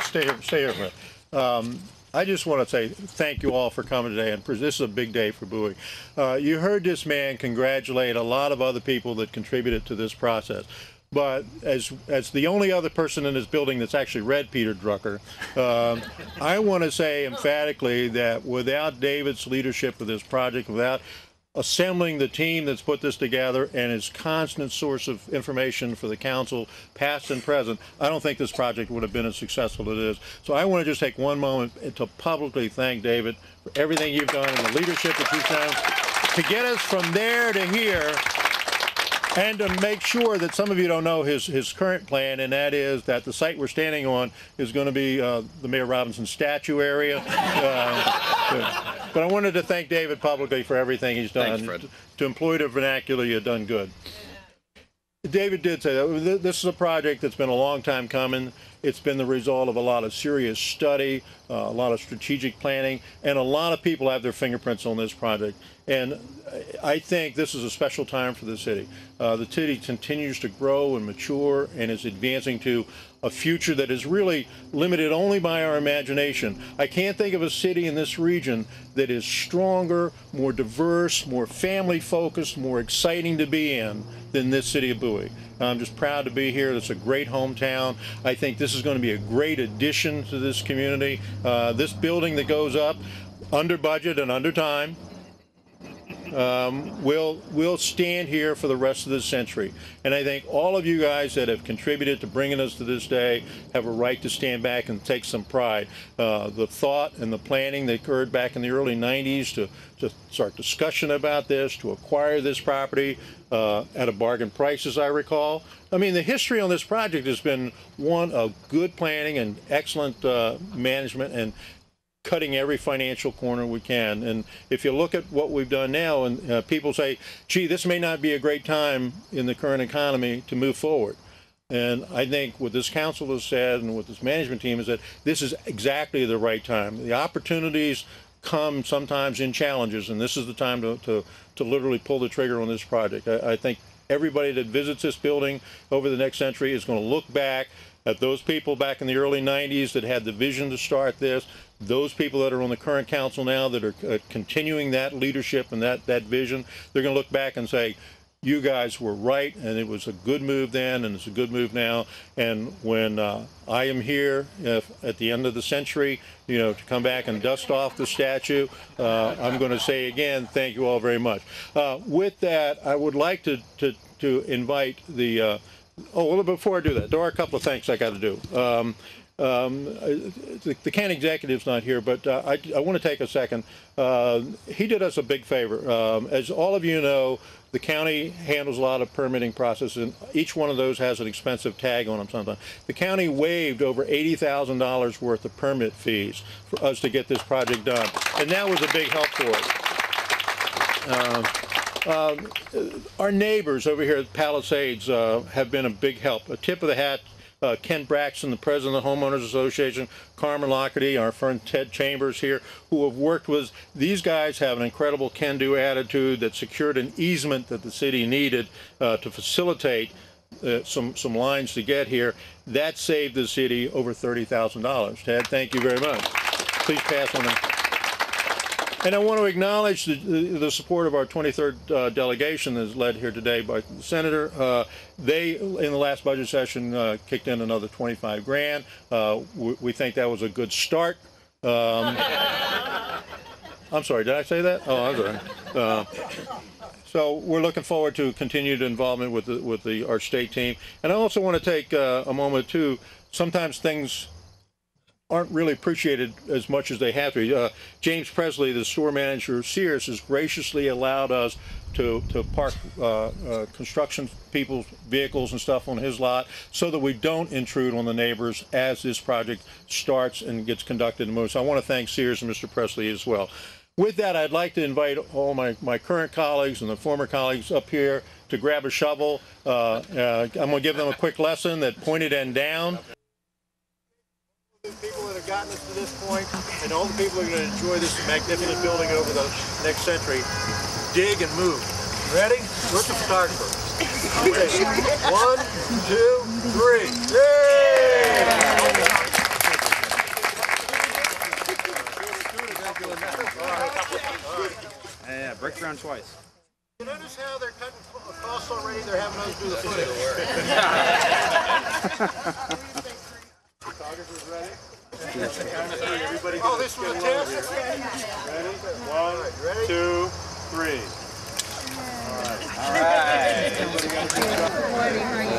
stay here for a minute. I just want to say thank you all for coming today, and this is a big day for Bowie. You heard this man congratulate a lot of other people that contributed to this process. But as the only other person in this building that's actually read Peter Drucker, I want to say emphatically that without David's leadership of this project, without assembling the team that's put this together and his constant source of information for the council, past and present, I don't think this project would have been as successful as it is. So I want to just take one moment to publicly thank David for everything you've done and the leadership that you've shown to get us from there to here, and to make sure that some of you don't know his current plan, and that is that the site we're standing on is going to be the Mayor Robinson statue area. But I wanted to thank David publicly for everything he's done. Thanks, Fred. To employ the vernacular, you've done good. David did say that this is a project that's been a long time coming. It's been the result of a lot of serious study, a lot of strategic planning, and a lot of people have their fingerprints on this project. And I think this is a special time for the city. The city continues to grow and mature and is advancing to a future that is really limited only by our imagination. I can't think of a city in this region that is stronger, more diverse, more family-focused, more exciting to be in than this city of Bowie. I'm just proud to be here. It's a great hometown. I think this is going to be a great addition to this community. This building that goes up under budget and under time will stand here for the rest of this century. And I think all of you guys that have contributed to bringing us to this day have a right to stand back and take some pride. The thought and the planning that occurred back in the early 90s to start discussion about this, to acquire this property at a bargain price, as I recall. I mean, the history on this project has been one of good planning and excellent management, and cutting every financial corner we can. And if you look at what we've done now, and people say, gee, this may not be a great time in the current economy to move forward. And I think what this council has said and what this management team has said, this is exactly the right time. The opportunities come sometimes in challenges, and this is the time to literally pull the trigger on this project. I think everybody that visits this building over the next century is going to look back at those people back in the early 90s that had the vision to start this, those people that are on the current council now that are continuing that leadership and that vision. They're going to look back and say, you guys were right, and it was a good move then, and it's a good move now. And when I am here at the end of the century, you know, to come back and dust off the statue, I'm going to say again, thank you all very much. With that, I would like to invite the oh, well, before I do that, there are a couple of things I got to do. The county executive's not here, but I want to take a second. He did us a big favor. As all of you know, the county handles a lot of permitting processes, and each one of those has an expensive tag on them sometimes. The county waived over $80,000 worth of permit fees for us to get this project done, and that was a big help for us. Our neighbors over here at Palisades have been a big help. A tip of the hat, Ken Braxton, the president of the Homeowners Association, Carmen Lockerty, our friend Ted Chambers here, who have worked with, these guys have an incredible can-do attitude that secured an easement that the city needed to facilitate some lines to get here. That saved the city over $30,000. Ted, thank you very much. Please pass on that. And I want to acknowledge the support of our 23rd delegation that is led here today by the senator. They, in the last budget session, kicked in another 25 grand. We think that was a good start. I'm sorry, did I say that? Oh, I'm sorry. So we're looking forward to continued involvement with our state team. And I also want to take a moment too. Sometimes things aren't really appreciated as much as they have to be. James Presley, the store manager of Sears, has graciously allowed us to park construction people's vehicles and stuff on his lot so that we don't intrude on the neighbors as this project starts and gets conducted and moves. So I want to thank Sears and Mr. Presley as well. With that, I'd like to invite all my current colleagues and the former colleagues up here to grab a shovel. I'm going to give them a quick lesson that pointed end down. The people that have gotten us to this point, and all the people who are going to enjoy this magnificent building over the next century, dig and move. Ready? Where's the photographer? Okay. 1, 2, 3. Yay! Break ground twice. You notice how they're cutting across already? They're having us do the footage. Photographers ready? Oh, this was a test? Ready? 1, 2, 3. All right. Everybody got a good job.